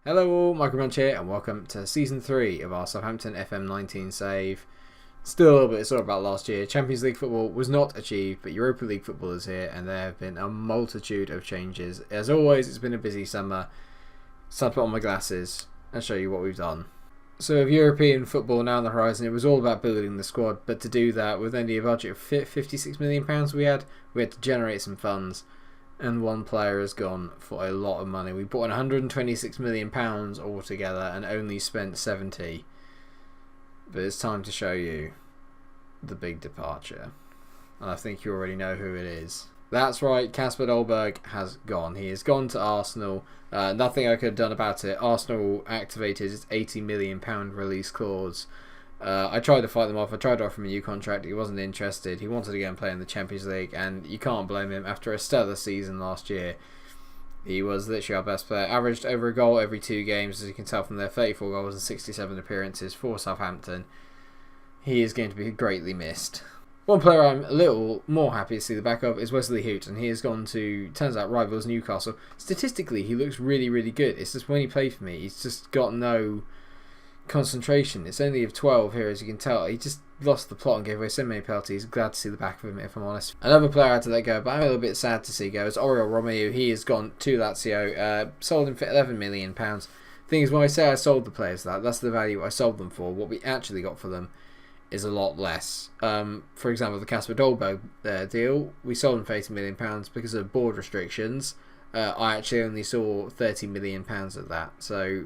Hello all, Munch here, and welcome to Season 3 of our Southampton FM19 save. Still a little bit sore about last year. Champions League football was not achieved, but Europa League football is here, and there have been a multitude of changes. As always, it's been a busy summer, so I'll put on my glasses and show you what we've done. So with European football now on the horizon, it was all about building the squad, but to do that, with only a budget of £56 million we had to generate some funds. And one player has gone for a lot of money. We bought in £126 million altogether and only spent 70. But it's time to show you the big departure. And I think you already know who it is. That's right, Kasper Dolberg has gone. He has gone to Arsenal. Nothing I could have done about it. Arsenal activated its £80 million release clause. I tried to fight them off. I tried to offer him a new contract. He wasn't interested. He wanted to go and play in the Champions League, and you can't blame him. After a stellar season last year, he was literally our best player. Averaged over a goal every 2 games, as you can tell from their 34 goals and 67 appearances for Southampton. He is going to be greatly missed. One player I'm a little more happy to see the back of is Wesley Hoot, and he has gone to, turns out, rivals Newcastle. Statistically, he looks really, really good. It's just when he played for me, he's just got no concentration. It's only of 12 here, as you can tell. He just lost the plot and gave away so many penalties. Glad to see the back of him, if I'm honest. Another player I had to let go, but I'm a little bit sad to see go, is Oriol Romeu. He has gone to Lazio, sold him for £11 million. Thing is, when I say I sold the players that's the value I sold them for. What we actually got for them is a lot less. For example, the Kasper Dolberg deal, we sold him for £80 million because of board restrictions. I actually only saw £30 million of that, so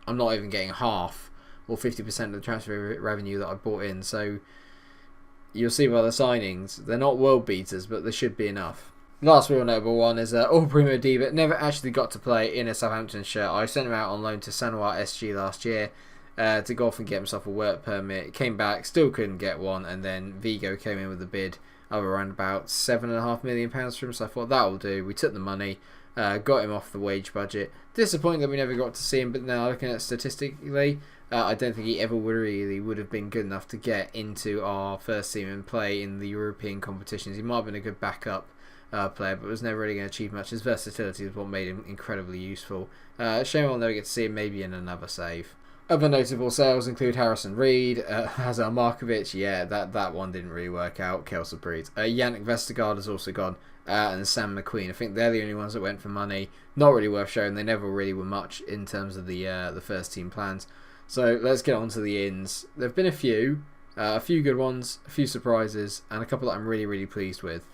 I'm not even getting half or 50% of the transfer revenue that I bought in. So you'll see by the signings, they're not world beaters, but there should be enough. Last real notable one is Primo Diva. Never actually got to play in a Southampton shirt. I sent him out on loan to Sanwa SG last year to go off and get himself a work permit. Came back, still couldn't get one, and then Vigo came in with a bid of around about £7.5 million for him. So I thought that'll do. We took the money, got him off the wage budget. Disappointing that we never got to see him, but now looking at statistically, I don't think he ever would have been good enough to get into our first team and play in the European competitions. He might have been a good backup player, but was never really going to achieve much. His versatility is what made him incredibly useful. Shame I'll never get to see him, maybe in another save. Other notable sales include Harrison Reed, Hazar Markovic, yeah, that one didn't really work out, Kelsa Breed. Yannick Vestergaard has also gone, and Sam McQueen. I think they're the only ones that went for money. Not really worth showing, they never really were much in terms of the first team plans. So let's get on to the ins. There have been a few good ones, a few surprises, and a couple that I'm really, really pleased with.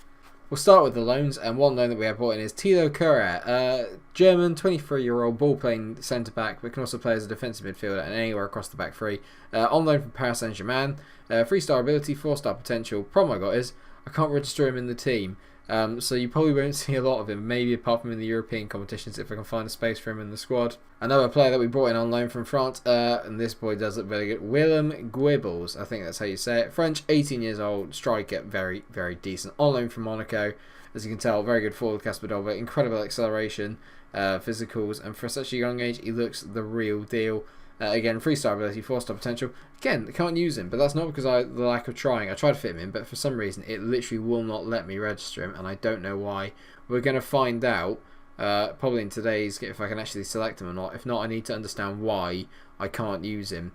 We'll start with the loans, and one loan that we have brought in is Thilo Kehrer, German, 23-year-old ball-playing centre-back, but can also play as a defensive midfielder and anywhere across the back three. On loan from Paris Saint-Germain, 3-star ability, 4-star potential. Problem I got is I can't register him in the team. So you probably won't see a lot of him, maybe apart from in the European competitions if I can find a space for him in the squad. Another player that we brought in on loan from France, and this boy does look very good, Willem Guibels, I think that's how you say it. French, 18 years old, striker, very, very decent. On loan from Monaco, as you can tell, very good forward, Kasper Dolberg, incredible acceleration, physicals, and for such a young age, he looks the real deal. Again, 3-star ability, 4-star potential. Again, I can't use him, but that's not because of the lack of trying. I tried to fit him in, but for some reason, it literally will not let me register him, and I don't know why. We're going to find out, probably in today's, if I can actually select him or not. If not, I need to understand why I can't use him.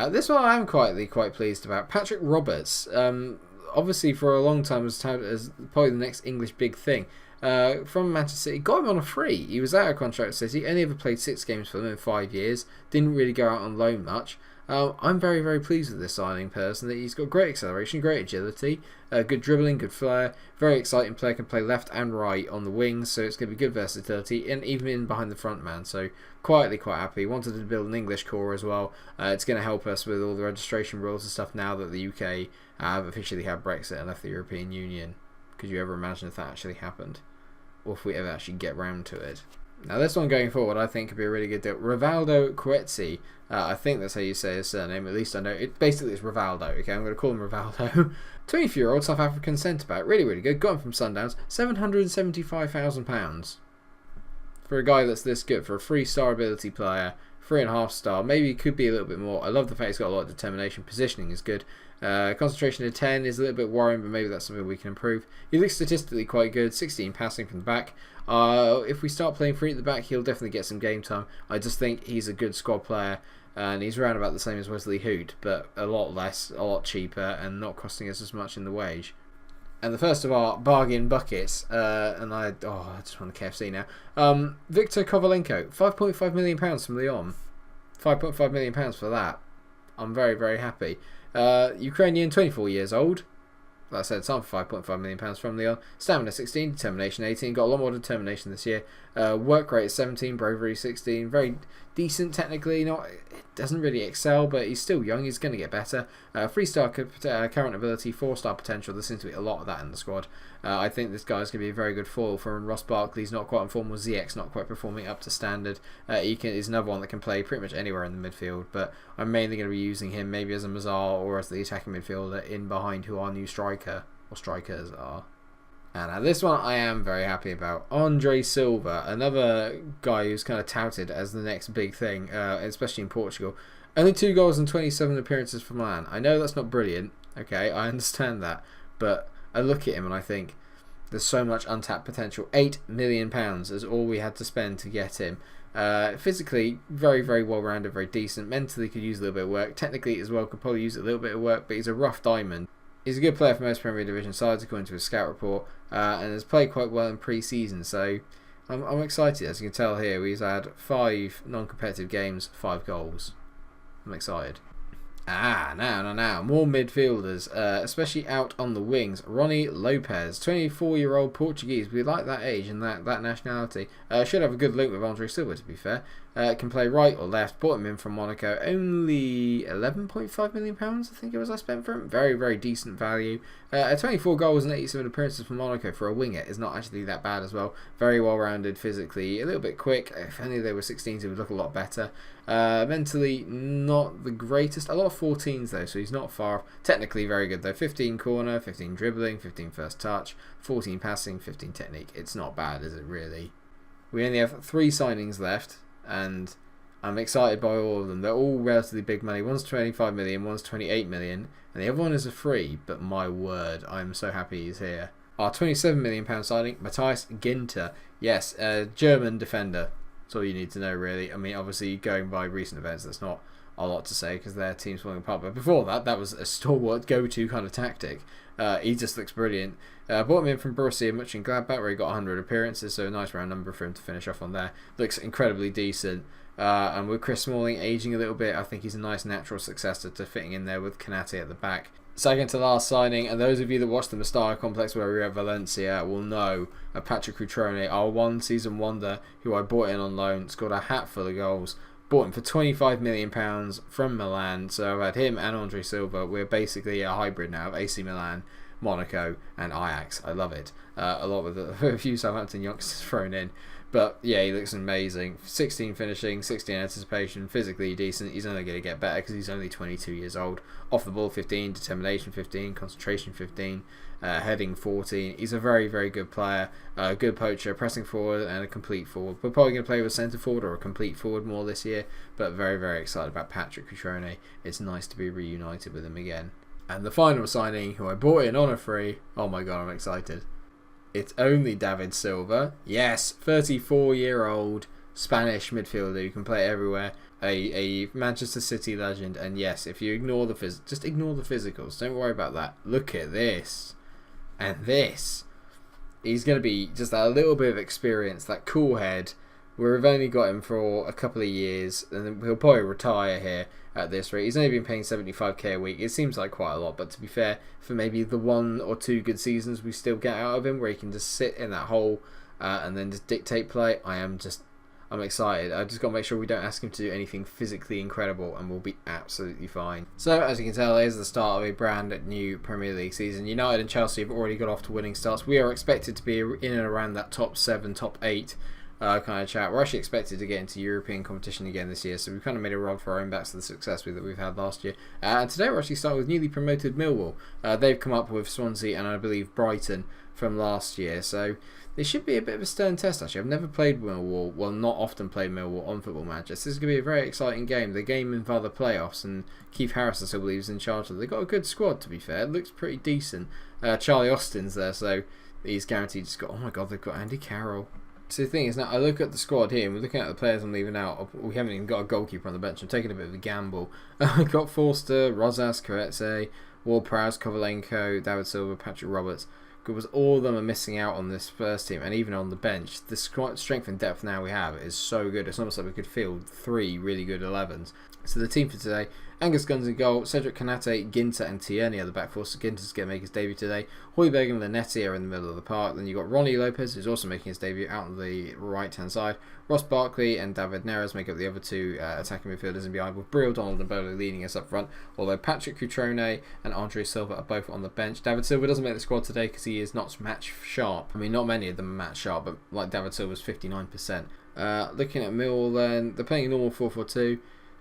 This one I am quite pleased about. Patrick Roberts, obviously for a long time was touted as probably the next English big thing. From Manchester City, got him on a free. He was out of contract at City, only ever played 6 games for them in 5 years, didn't really go out on loan much. I'm very, very pleased with this signing personally. He's got great acceleration, great agility, good dribbling, good flair, very exciting player, can play left and right on the wings, so it's going to be good versatility, and even in behind the front man, so quietly quite happy. Wanted to build an English core as well. It's going to help us with all the registration rules and stuff now that the UK have officially had Brexit and left the European Union. Could you ever imagine if that actually happened? Or if we ever actually get round to it? Now this one going forward I think could be a really good deal. Rivaldo Coetzee, I think that's how you say his surname, at least I know. It basically is Rivaldo, okay, I'm going to call him Rivaldo. 24-year-old South African centre-back, really, really good. Got him from Sundowns, £775,000. for a guy that's this good, for a 3-star ability player, 3.5 star, maybe it could be a little bit more. I love the fact he's got a lot of determination. Positioning is good. Concentration of 10 is a little bit worrying, but maybe that's something we can improve. He looks statistically quite good. 16 passing from the back. If we start playing free at the back, he'll definitely get some game time. I just think he's a good squad player, and he's around about the same as Wesley Hood, but a lot less, a lot cheaper, and not costing us as much in the wage. And the first of our bargain buckets, and I just want the KFC now. Victor Kovalenko, £5.5 million from Lyon. £5.5 million for that. I'm very, very happy. Ukrainian, 24 years old. Like I said, signed for £5.5 million from Lyon. Stamina 16, determination 18. Got a lot more determination this year. Work rate is 17, bravery 16. Very decent technically. It doesn't really excel, but he's still young. He's going to get better. 3-star current ability, 4-star potential. There seems to be a lot of that in the squad. I think this guy's going to be a very good foil for him. Ross Barkley's not quite on form, with ZX not quite performing up to standard. He's another one that can play pretty much anywhere in the midfield, but I'm mainly going to be using him maybe as a Mazar or as the attacking midfielder in behind who our new striker or strikers are. And this one I am very happy about. Andre Silva, another guy who's kind of touted as the next big thing, especially in Portugal. Only 2 goals and 27 appearances for Milan. I know that's not brilliant, okay, I understand that, but I look at him and I think there's so much untapped potential. £8 million is all we had to spend to get him. Physically, very, very well-rounded, very decent. Mentally, could use a little bit of work. Technically as well, could probably use a little bit of work, but he's a rough diamond. He's a good player for most Premier Division sides, according to his scout report, and has played quite well in pre-season, so I'm excited. As you can tell here, he's had 5 non-competitive games, 5 goals. I'm excited. Now, more midfielders, especially out on the wings. Ronnie Lopez, 24-year-old Portuguese. We like that age and that nationality. Should have a good link with Andre Silva, to be fair. Can play right or left. Bought him in from Monaco. Only £11.5 million, I think it was I spent for him. Very, very decent value. 24 goals and 87 appearances for Monaco for a winger is not actually that bad as well. Very well-rounded physically. A little bit quick. If only they were 16s, it would look a lot better. Mentally, not the greatest. A lot of 14s though, so he's not far. Technically very good though. 15 corner, 15 dribbling, 15 first touch, 14 passing, 15 technique. It's not bad, is it really? We only have 3 signings left, and I'm excited by all of them. They're all relatively big money. One's 25 million, one's 28 million, and the other one is a free, but my word, I'm so happy he's here. Our £27 million signing, Matthias Ginter. Yes, German defender. That's all you need to know, really. I mean, obviously, going by recent events, that's not a lot to say because their team's falling apart. But before that, that was a stalwart go-to kind of tactic. He just looks brilliant. Bought him in from Borussia Mönchengladbach, where he got 100 appearances, so a nice round number for him to finish off on there. Looks incredibly decent. And with Chris Smalling aging a little bit, I think he's a nice natural successor to fitting in there with Konate at the back. Second to last signing, and those of you that watched the Mestalla complex where we were at Valencia will know Patrick Cutrone, our one-season wonder, who I bought in on loan, scored a hat full of goals. Bought him for £25 million from Milan, so I've had him and Andre Silva. We're basically a hybrid now of AC Milan, Monaco and Ajax. I love it. A lot with a few Southampton youngsters thrown in. But yeah, he looks amazing. 16 finishing, 16 anticipation, physically decent. He's only going to get better because he's only 22 years old. Off the ball 15, determination 15, concentration 15, heading 14. He's a very, very good player. Good poacher, pressing forward and a complete forward. We're probably going to play with a centre forward or a complete forward more this year. But very, very excited about Patrick Cutrone. It's nice to be reunited with him again. And the final signing, who I bought in on a free. Oh my god, I'm excited. It's only David Silva. Yes, 34-year-old Spanish midfielder who can play everywhere. A Manchester City legend. And yes, if you ignore the just ignore the physicals. Don't worry about that. Look at this. And this. He's going to be just a little bit of experience. That cool head. We've only got him for a couple of years. And then he'll probably retire here at this rate. He's only been paying 75k a week. It seems like quite a lot, but to be fair, for maybe the 1 or 2 good seasons we still get out of him, where he can just sit in that hole and then just dictate play, I'm excited. I just got to make sure we don't ask him to do anything physically incredible, and we'll be absolutely fine. So, as you can tell, here's the start of a brand new Premier League season. United and Chelsea have already got off to winning starts. We are expected to be in and around that top 7, top 8 kind of chat. We're actually expected to get into European competition again this year, so we've kind of made a run for our own backs to the success that we've had last year. And today we're actually starting with newly promoted Millwall. They've come up with Swansea and I believe Brighton from last year, so this should be a bit of a stern test actually. I've never played Millwall, well not often played Millwall on Football Manager. This is going to be a very exciting game. The game in the playoffs, and Keith Harris I still believe is in charge of it. They've got a good squad to be fair, it looks pretty decent. Charlie Austin's there, so he's guaranteed to score. Oh my god, they've got Andy Carroll. So the thing is, now I look at the squad here and we're looking at the players I'm leaving out. We haven't even got a goalkeeper on the bench. I'm taking a bit of a gamble. I've got Forster, Rosas, Kuretse, Ward-Prowse, Kovalenko, David Silva, Patrick Roberts. Because all of them are missing out on this first team, and even on the bench. The strength and depth now we have is so good. It's almost like we could field 3 really good 11s. So the team for today: Angus Guns in goal, Cedric Kanate, Ginter and Tierney are the back four. So Ginter's going to make his debut today. Højbjerg and Lanetti are in the middle of the park. Then you've got Ronnie Lopez, who's also making his debut out on the right-hand side. Ross Barkley and David Neres make up the other 2 attacking midfielders in behind, with Brill, Donald and Bowley leading us up front. Although Patrick Cutrone and Andre Silva are both on the bench. David Silva doesn't make the squad today because he is not match sharp. I mean, not many of them are match sharp, but like David Silva's 59%. Looking at Millwall then, they're playing a normal 4-4-2.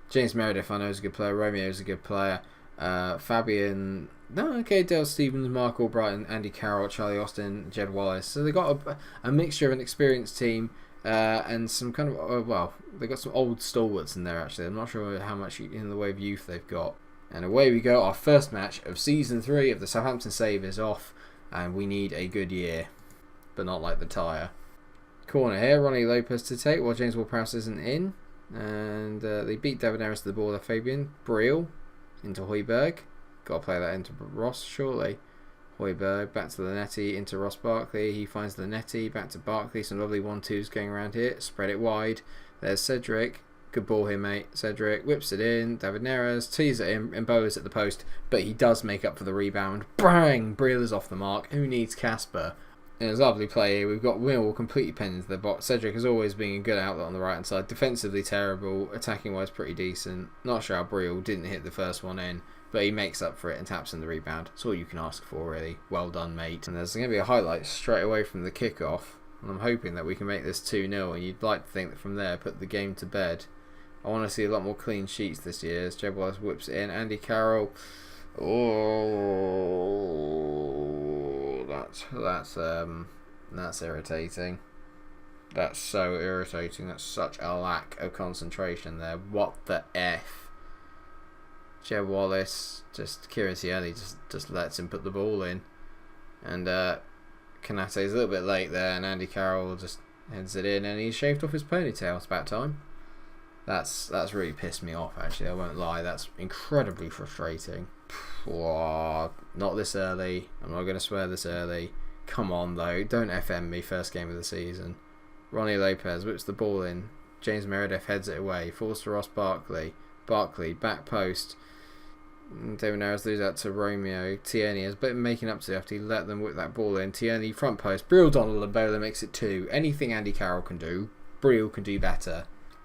James Meredith I know is a good player, Romeo is a good player, Fabian, Dale Stevens, Mark Albright, Andy Carroll, Charlie Austin, Jed Wallace. So they've got a mixture of an experienced team and some kind of, they've got some old stalwarts in there actually. I'm not sure how much in the way of youth they've got. And away we go, our first match of Season 3 of the Southampton Save is off, and we need a good year, but not like the tyre. Corner here, Ronnie Lopez to take while James Ward-Prowse isn't in. And they beat David Neres to the ball there. Fabian Brill into Højbjerg. Got to play that into Ross surely. Højbjerg back to Lanetti into Ross Barkley. He finds Lanetti back to Barkley. Some lovely 1-2s going around here. Spread it wide. There's Cedric. Good ball here, mate. Cedric whips it in. David Neres tees it in. Embowers at the post, but he does make up for the rebound. Bang! Brill is off the mark. Who needs Casper? And it's a lovely play here. We've got Millwall completely penned into the box. Cedric has always been a good outlet on the right hand side. Defensively terrible. Attacking wise pretty decent. Not sure how Brill didn't hit the first one in, but he makes up for it and taps in the rebound. That's all you can ask for really. Well done, mate. And there's going to be a highlight straight away from the kickoff. And I'm hoping that we can make this 2-0. And you'd like to think that from there put the game to bed. I want to see a lot more clean sheets this year as Jed Wallace whips it in. Andy Carroll. Oh, that's irritating. That's so irritating. That's such a lack of concentration there. What the F? Jed Wallace, Kieran Tierney just lets him put the ball in. And Kanate is a little bit late there, and Andy Carroll just heads it in, and he's shaved off his ponytail. It's about time. That's really pissed me off actually, I won't lie. That's incredibly frustrating. Not this early. I'm not going to swear this early. Come on though, don't FM me first game of the season. Ronnie Lopez whips the ball in. James Meredith heads it away. Falls to Ross Barkley. Barkley back post. David Neres loses out to Romeo. Tierney has been making up to it after he let them whip that ball in. Tierney front post. Brill, Donald and Bowler makes it 2. Anything Andy Carroll can do, Brill can do better.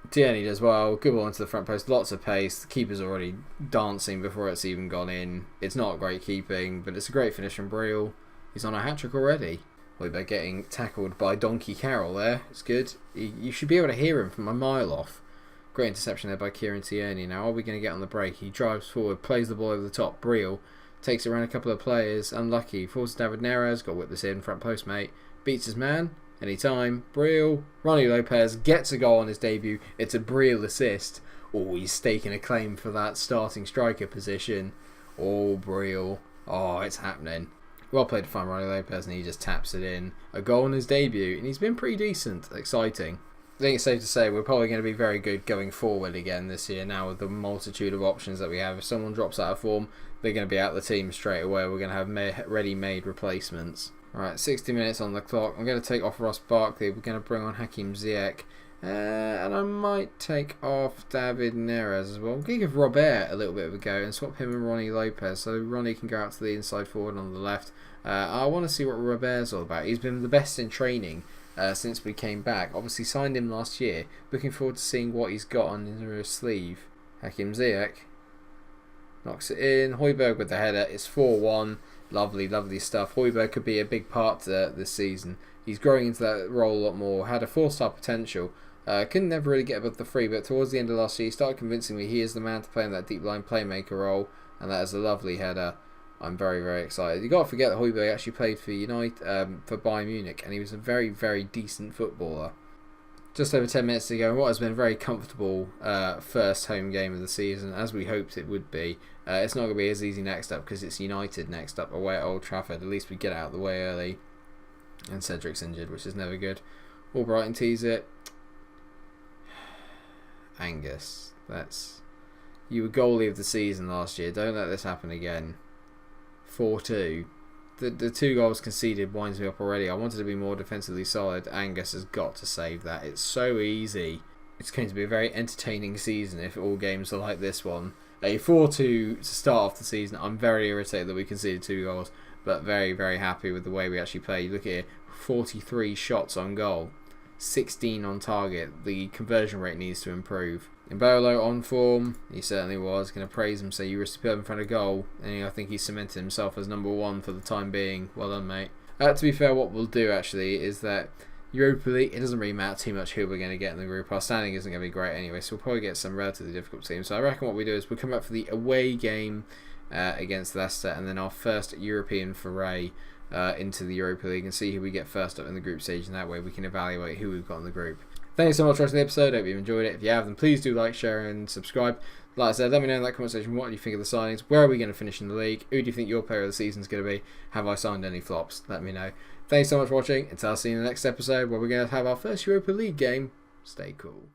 Tierney does well. Good ball into the front post. Lots of pace. The keeper's already dancing before it's even gone in. It's not great keeping, but it's a great finish from Brill. He's on a hat-trick already. Højbjerg getting tackled by Donkey Carroll there. It's good. You should be able to hear him from a mile off. Great interception there by Kieran Tierney. Now, are we going to get on the break? He drives forward, plays the ball over the top. Brill takes it around a couple of players. Unlucky. Falls to David Neres. Got to whip this in. Front post, mate. Beats his man. Anytime. Brill. Ronnie Lopez gets a goal on his debut. It's a Brill assist. Oh, he's staking a claim for that starting striker position. Oh, Brill. Oh, it's happening. Well played from Ronnie Lopez, and he just taps it in. A goal on his debut, and he's been pretty decent. Exciting. I think it's safe to say we're probably going to be very good going forward again this year now with the multitude of options that we have. If someone drops out of form, they're going to be out of the team straight away. We're going to have ready-made replacements. Alright, 60 minutes on the clock. I'm going to take off Ross Barkley. We're going to bring on Hakim Ziyech. And I might take off David Neres as well. I'm going to give Robert a little bit of a go and swap him and Ronnie Lopez. So Ronnie can go out to the inside forward on the left. I want to see what Robert's all about. He's been the best in training since we came back. Obviously signed him last year. Looking forward to seeing what he's got on his sleeve. Hakim Ziyech. knocks it in. Højbjerg with the header. It's 4-1. Lovely, lovely stuff. Højbjerg could be a big part this season. He's growing into that role a lot more. Had a 4-star potential. Couldn't never really get above the 3, but towards the end of last year, he started convincing me he is the man to play in that deep line playmaker role, and that is a lovely header. I'm very, very excited. You got to forget that Højbjerg actually played for for Bayern Munich, and he was a very, very decent footballer. Just over 10 minutes to go, and what has been a very comfortable first home game of the season, as we hoped it would be. It's not going to be as easy next up because it's United next up away at Old Trafford. At least we get out of the way early. And Cedric's injured, which is never good. Albrighton tees it. Angus, you were goalie of the season last year. Don't let this happen again. 4-2. The 2 goals conceded winds me up already. I wanted to be more defensively solid. Angus has got to save that. It's so easy. It's going to be a very entertaining season if all games are like this one. A 4-2 to start off the season. I'm very irritated that we conceded 2 goals, but very, very happy with the way we actually play. Look at it, 43 shots on goal, 16 on target. The conversion rate needs to improve. Mbolo on form, he certainly was. Going to praise him, say you were superb in front of goal, and I think he's cemented himself as number 1 for the time being. Well done, mate. To be fair, what we'll do actually is that Europa League, it doesn't really matter too much who we're going to get in the group. Our standing isn't going to be great anyway, so we'll probably get some relatively difficult teams. So I reckon what we do is we'll come up for the away game against Leicester, and then our first European foray into the Europa League, and see who we get first up in the group stage, and that way we can evaluate who we've got in the group. Thanks so much for watching the episode. I hope you've enjoyed it. If you have, then please do like, share and subscribe. Like I said, let me know in that comment section what do you think of the signings. Where are we going to finish in the league? Who do you think your player of the season is going to be? Have I signed any flops? Let me know. Thanks so much for watching. Until I see you in the next episode where we're going to have our first Europa League game. Stay cool.